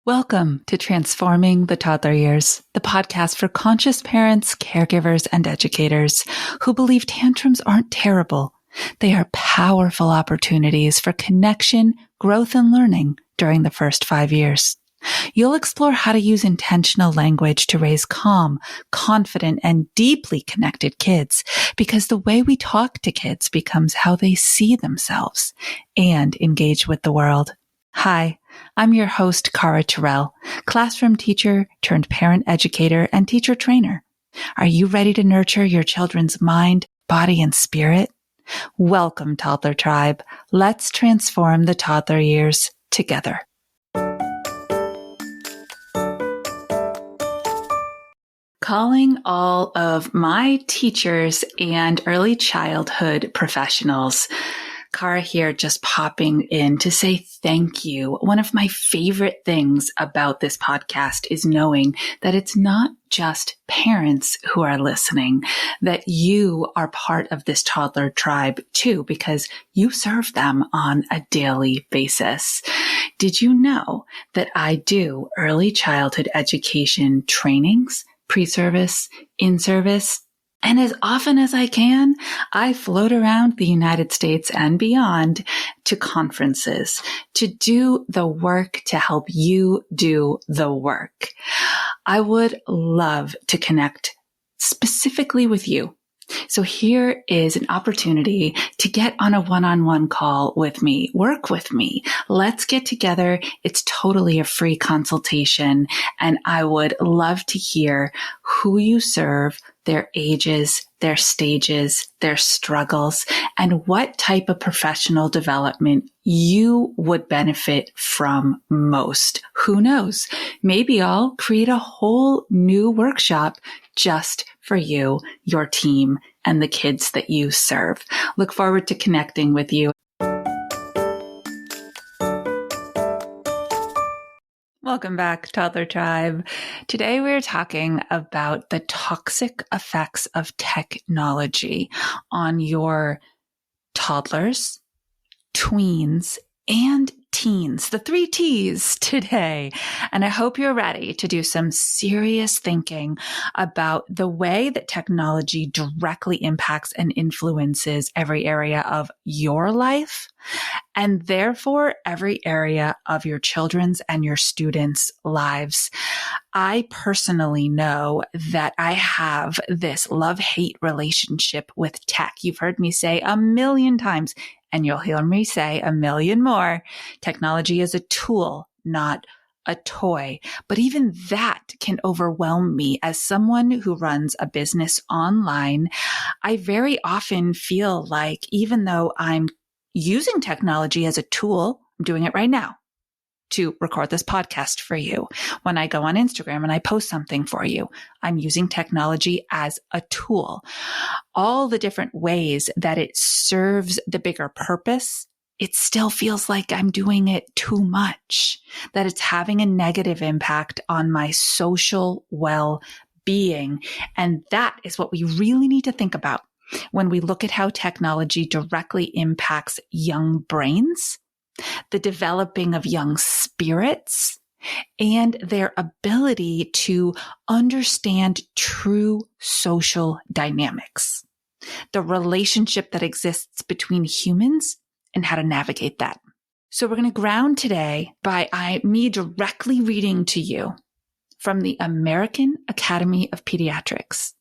Welcome to Transforming the Toddler Years, the podcast for conscious parents, caregivers, and educators who believe tantrums aren't terrible. They are powerful opportunities for connection, growth, and learning during the first 5 years. You'll explore how to use intentional language to raise calm, confident, and deeply connected kids, because the way we talk to kids becomes how they see themselves and engage with the world. Hi, I'm your host, Cara Tyrrell, classroom teacher turned parent educator and teacher trainer. Are you ready to nurture your children's mind, body, and spirit? Welcome, Toddler Tribe. Let's transform the toddler years together. Calling all of my teachers and early childhood professionals. Cara here, just popping in to say thank you. One of my favorite things about this podcast is knowing that it's not just parents who are listening, that you are part of this toddler tribe too, because you serve them on a daily basis. Did you know that I do early childhood education trainings, pre-service, in-service? And as often as I can, I float around the United States and beyond to conferences to do the work to help you do the work. I would love to connect specifically with you. So here is an opportunity to get on a one-on-one call with me, work with me. Let's get together. It's totally a free consultation, and I would love to hear who you serve, their ages, their stages, their struggles, and what type of professional development you would benefit from most. Who knows? Maybe I'll create a whole new workshop just for you, your team, and the kids that you serve. Look forward to connecting with you. Welcome back, Toddler Tribe. Today we're talking about the toxic effects of technology on your toddlers, tweens, and teens, the 3 T's today. And I hope you're ready to do some serious thinking about the way that technology directly impacts and influences every area of your life, and therefore every area of your children's and your students' lives. I personally know that I have this love-hate relationship with tech. You've heard me say a million times, and you'll hear me say a million more. Technology is a tool, not a toy. But even that can overwhelm me as someone who runs a business online. I very often feel like even though I'm using technology as a tool, I'm doing it right now to record this podcast for you. When I go on Instagram and I post something for you, I'm using technology as a tool. All the different ways that it serves the bigger purpose, it still feels like I'm doing it too much, that it's having a negative impact on my social well-being. And that is what we really need to think about when we look at how technology directly impacts young brains, the developing of young spirits, and their ability to understand true social dynamics, the relationship that exists between humans and how to navigate that. So we're going to ground today by me directly reading to you from the American Academy of Pediatrics,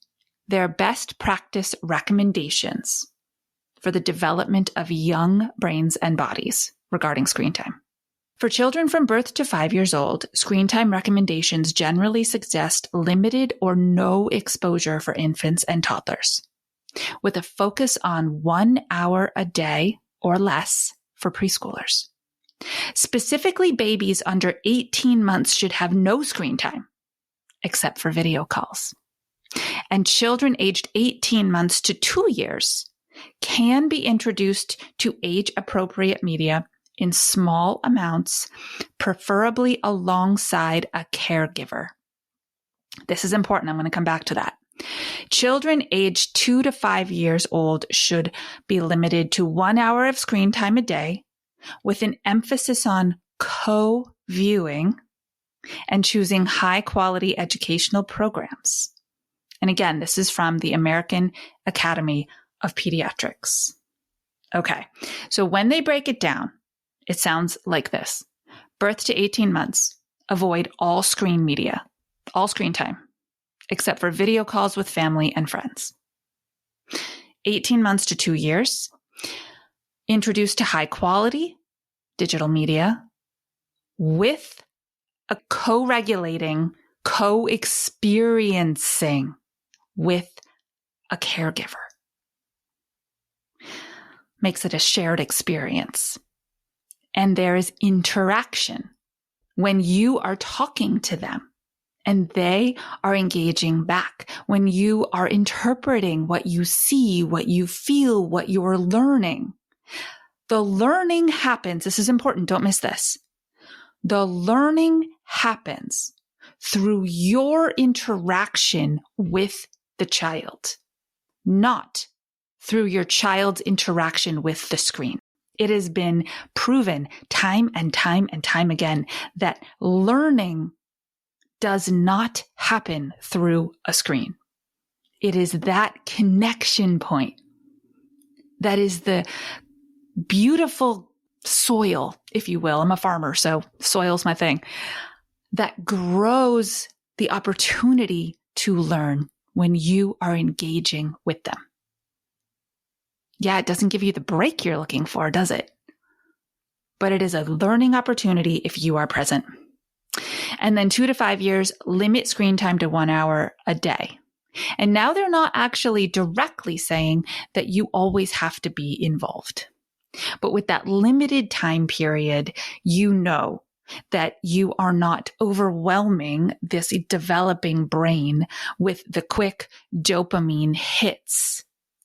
their best practice recommendations for the development of young brains and bodies regarding screen time. For children from birth to 5 years old, screen time recommendations generally suggest limited or no exposure for infants and toddlers, with a focus on 1 hour a day or less for preschoolers. Specifically, babies under 18 months should have no screen time, except for video calls. And children aged 18 months to 2 years can be introduced to age-appropriate media in small amounts, preferably alongside a caregiver. This is important. I'm going to come back to that. Children aged 2 to 5 years old should be limited to 1 hour of screen time a day, with an emphasis on co-viewing and choosing high quality educational programs. And again, this is from the American Academy of Pediatrics. Okay, so when they break it down, it sounds like this. Birth to 18 months, avoid all screen media, all screen time, except for video calls with family and friends. 18 months to 2 years, introduce to high quality digital media with a co-regulating, co-experiencing with a caregiver. Makes it a shared experience. And there is interaction when you are talking to them and they are engaging back, when you are interpreting what you see, what you feel, what you're learning. The learning happens. This is important. Don't miss this. The learning happens through your interaction with the child, not through your child's interaction with the screen. It has been proven time and time and time again that learning does not happen through a screen. It is that connection point that is the beautiful soil, if you will. I'm a farmer, so soil's my thing, that grows the opportunity to learn when you are engaging with them. Yeah, it doesn't give you the break you're looking for, does it? But it is a learning opportunity if you are present. And then 2 to 5 years, limit screen time to 1 hour a day. And now they're not actually directly saying that you always have to be involved. But with that limited time period, you know that you are not overwhelming this developing brain with the quick dopamine hits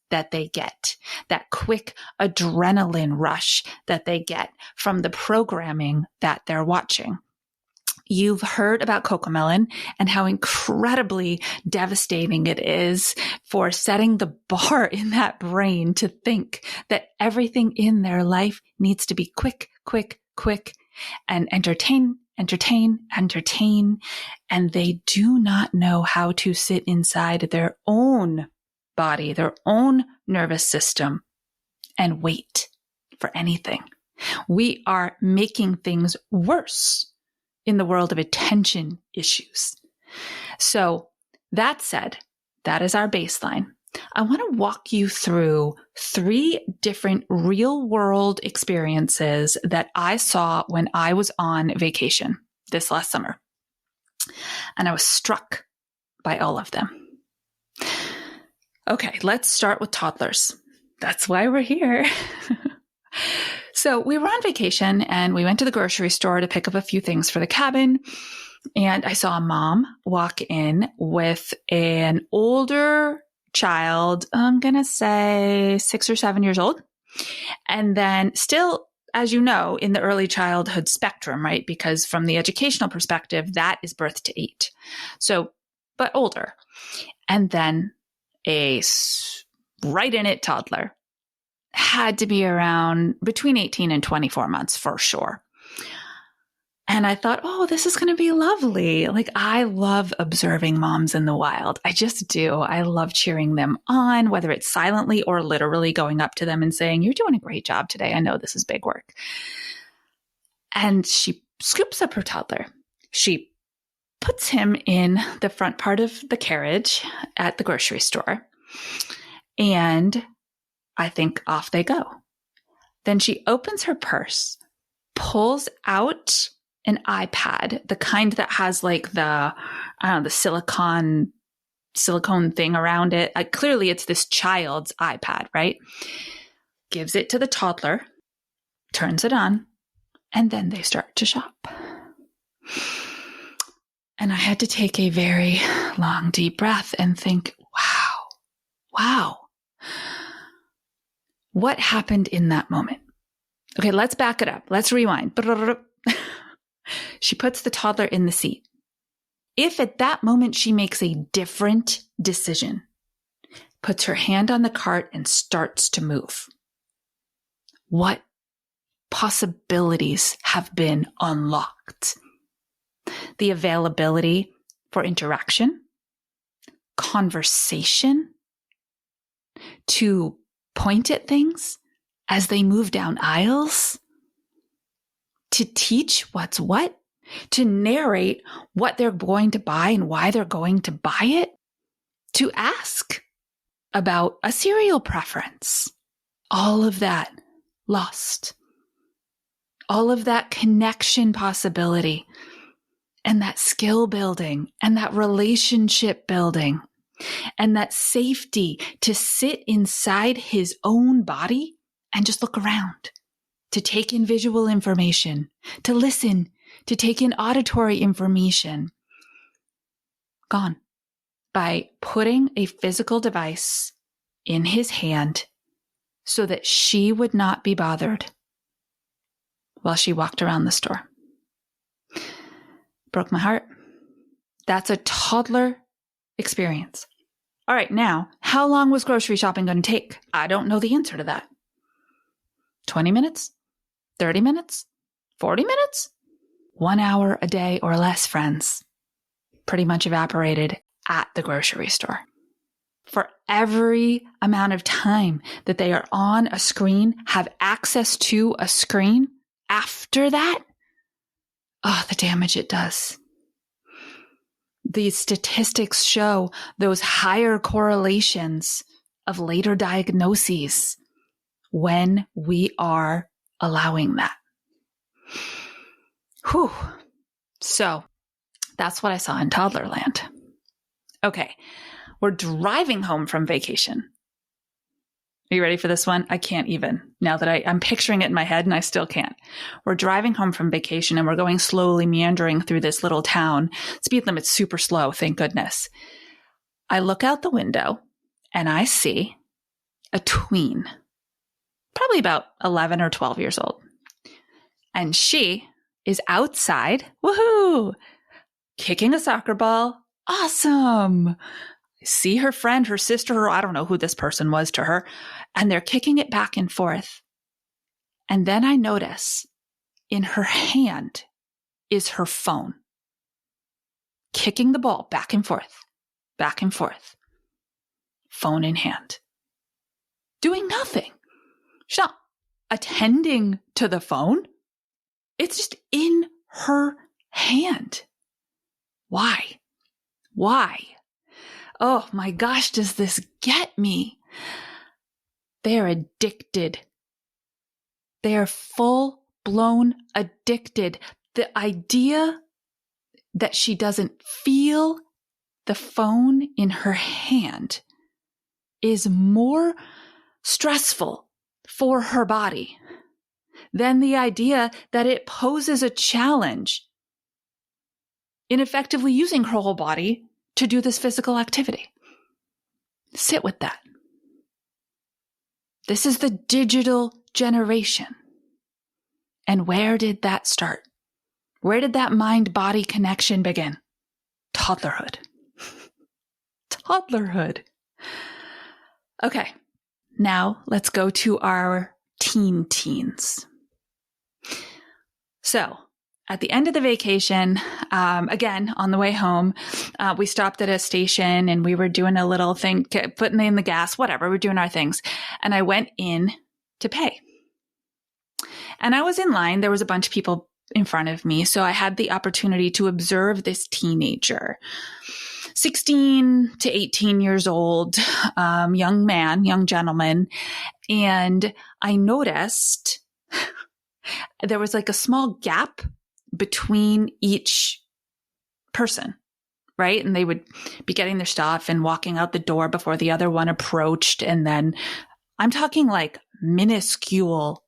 that they get, that quick adrenaline rush that they get from the programming that they're watching. You've heard about Cocomelon and how incredibly devastating it is for setting the bar in that brain to think that everything in their life needs to be quick, quick, quick, and entertain. And they do not know how to sit inside their own body, their own nervous system, and wait for anything. We are making things worse in the world of attention issues. So that said, that is our baseline. I want to walk you through 3 different real world experiences that I saw when I was on vacation this last summer. And I was struck by all of them. Okay, let's start with toddlers. That's why we're here. So we were on vacation and we went to the grocery store to pick up a few things for the cabin. And I saw a mom walk in with an older child, I'm going to say 6 or 7 years old. And then still, as you know, in the early childhood spectrum, right? Because from the educational perspective, that is birth to 8. So, but older. And then a right in it toddler. Had to be around between 18 and 24 months for sure. And I thought, oh, this is going to be lovely. Like, I love observing moms in the wild. I just do. I love cheering them on, whether it's silently or literally going up to them and saying, you're doing a great job today. I know this is big work. And she scoops up her toddler. She puts him in the front part of the carriage at the grocery store. And I think off they go. Then she opens her purse, pulls out an iPad, the kind that has like the silicone thing around it. Clearly it's this child's iPad, right? Gives it to the toddler, turns it on, and then they start to shop. And I had to take a very long, deep breath and think, wow. What happened in that moment? Okay, let's back it up. Let's rewind. She puts the toddler in the seat. If at that moment she makes a different decision, puts her hand on the cart and starts to move, what possibilities have been unlocked? the availability for interaction, conversation, to point at things as they move down aisles, to teach what's what, to narrate what they're going to buy and why they're going to buy it, to ask about a cereal preference. All of that lost. All of that connection possibility and that skill building and that relationship building and that safety to sit inside his own body and just look around, to take in visual information, to listen, to take in auditory information. Gone. By putting a physical device in his hand so that she would not be bothered while she walked around the store. Broke my heart. That's a toddler experience. All right, now, how long was grocery shopping going to take? I don't know the answer to that. 20 minutes? 30 minutes? 40 minutes? 1 hour a day or less, friends. Pretty much evaporated at the grocery store. For every amount of time that they are on a screen, have access to a screen, after that, the damage it does. These statistics show those higher correlations of later diagnoses when we are allowing that. Whew. So that's what I saw in Toddlerland. Okay, we're driving home from vacation. Are you ready for this one? I can't even. Now that I'm picturing it in my head and I still can't. We're driving home from vacation and we're going slowly meandering through this little town. Speed limit's super slow, thank goodness. I look out the window and I see a tween, probably about 11 or 12 years old. And she is outside, woohoo, kicking a soccer ball. Awesome. I see her friend, her sister, or I don't know who this person was to her, and they're kicking it back and forth. And then I notice in her hand is her phone, kicking the ball back and forth, phone in hand, doing nothing. She's not attending to the phone. It's just in her hand. Why? Oh my gosh, does this get me? They're addicted. They are full-blown addicted. The idea that she doesn't feel the phone in her hand is more stressful for her body than the idea that it poses a challenge in effectively using her whole body to do this physical activity. Sit with that. This is the digital generation. And where did that start? Where did that mind-body connection begin? Toddlerhood. Toddlerhood. Okay, now let's go to our teens. So, at the end of the vacation, again, on the way home, we stopped at a station and we were doing a little thing, putting in the gas, whatever, we're doing our things. And I went in to pay. And I was in line. There was a bunch of people in front of me. So I had the opportunity to observe this teenager, 16 to 18 years old, young gentleman. And I noticed there was like a small gap between each person, right? And they would be getting their stuff and walking out the door before the other one approached. And then I'm talking like minuscule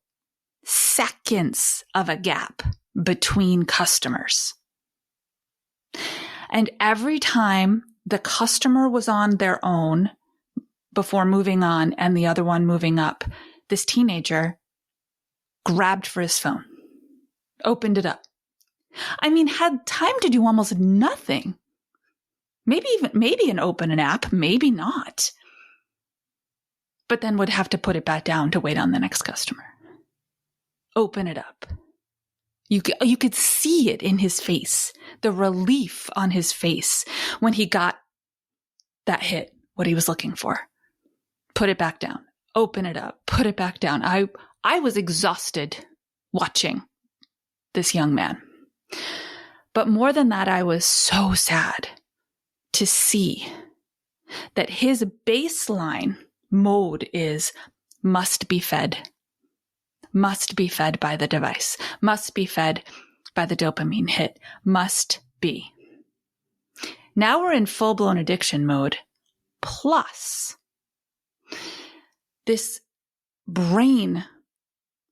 seconds of a gap between customers. And every time the customer was on their own before moving on and the other one moving up, this teenager grabbed for his phone, opened it up. I mean, had time to do almost nothing. Maybe open an app, maybe not. But then would have to put it back down to wait on the next customer. Open it up. You could see it in his face, the relief on his face when he got that hit, what he was looking for. Put it back down, open it up, put it back down. I was exhausted watching this young man. But more than that, I was so sad to see that his baseline mode is must be fed by the device, must be fed by the dopamine hit, must be. Now we're in full-blown addiction mode, plus this brain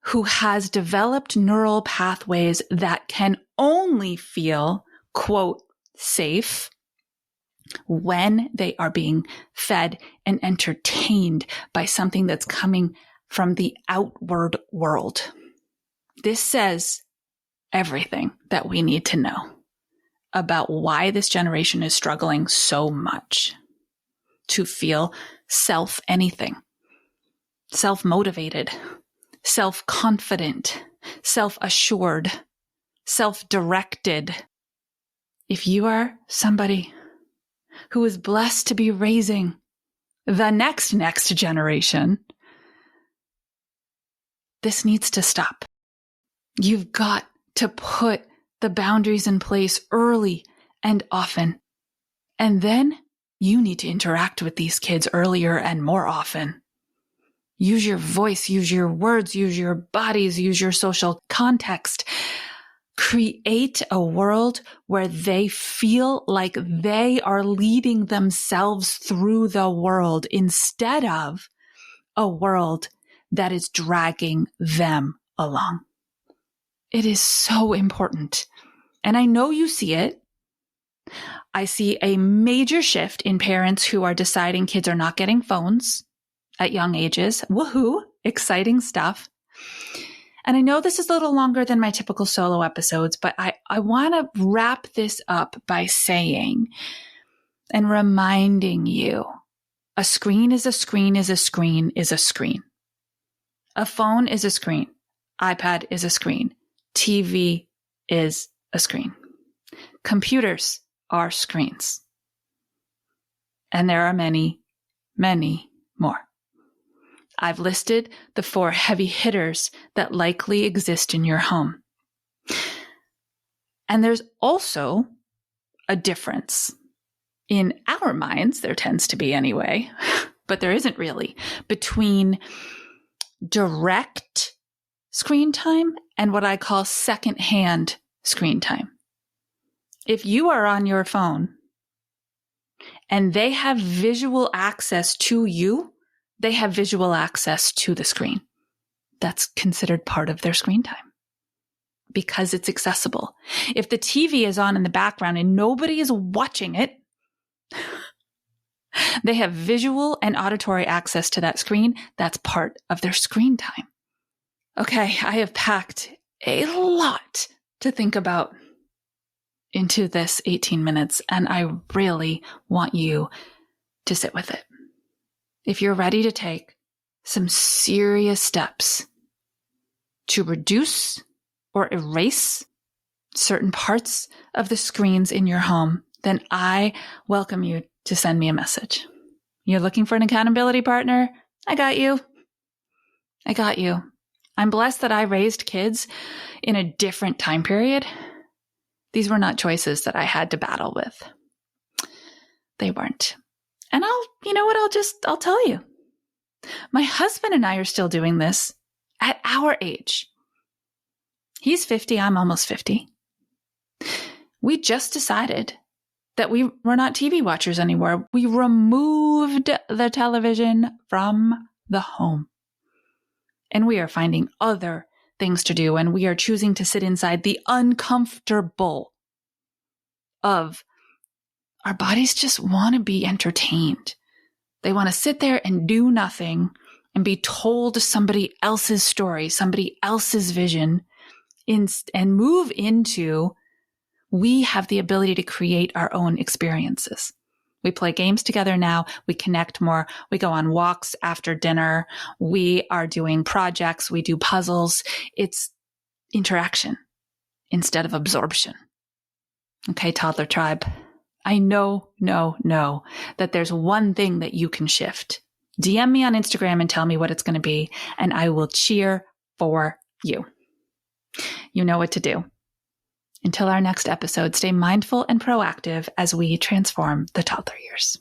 who has developed neural pathways that can only feel, quote, safe when they are being fed and entertained by something that's coming from the outward world. This says everything that we need to know about why this generation is struggling so much to feel self-anything, self-motivated, self-confident, self-assured, self-directed. If you are somebody who is blessed to be raising the next generation, this needs to stop. You've got to put the boundaries in place early and often. And then you need to interact with these kids earlier and more often. Use your voice, use your words, use your bodies, use your social context. Create a world where they feel like they are leading themselves through the world instead of a world that is dragging them along. It is so important. And I know you see it. I see a major shift in parents who are deciding kids are not getting phones at young ages. Woohoo! Exciting stuff. And I know this is a little longer than my typical solo episodes, but I want to wrap this up by saying and reminding you, a screen is a screen is a screen is a screen. A phone is a screen. iPad is a screen. TV is a screen. Computers are screens. And there are many, many more. I've listed the 4 heavy hitters that likely exist in your home. And there's also a difference in our minds, there tends to be anyway, but there isn't really, between direct screen time and what I call secondhand screen time. If you are on your phone and they have visual access to you, they have visual access to the screen. That's considered part of their screen time because it's accessible. If the TV is on in the background and nobody is watching it, they have visual and auditory access to that screen. That's part of their screen time. Okay, I have packed a lot to think about into this 18 minutes, and I really want you to sit with it. If you're ready to take some serious steps to reduce or erase certain parts of the screens in your home, then I welcome you to send me a message. You're looking for an accountability partner? I got you. I got you. I'm blessed that I raised kids in a different time period. These were not choices that I had to battle with. They weren't. And I'll tell you. My husband and I are still doing this at our age. He's 50, I'm almost 50. We just decided that we were not TV watchers anymore. We removed the television from the home. And we are finding other things to do, and we are choosing to sit inside the uncomfortable of our bodies just want to be entertained. They want to sit there and do nothing and be told somebody else's story, somebody else's vision, and move into we have the ability to create our own experiences. We play games together now. We connect more. We go on walks after dinner. We are doing projects. We do puzzles. It's interaction. instead of absorption. Okay, toddler tribe. I know that there's one thing that you can shift. DM me on Instagram and tell me what it's going to be, and I will cheer for you. You know what to do. Until our next episode, stay mindful and proactive as we transform the toddler years.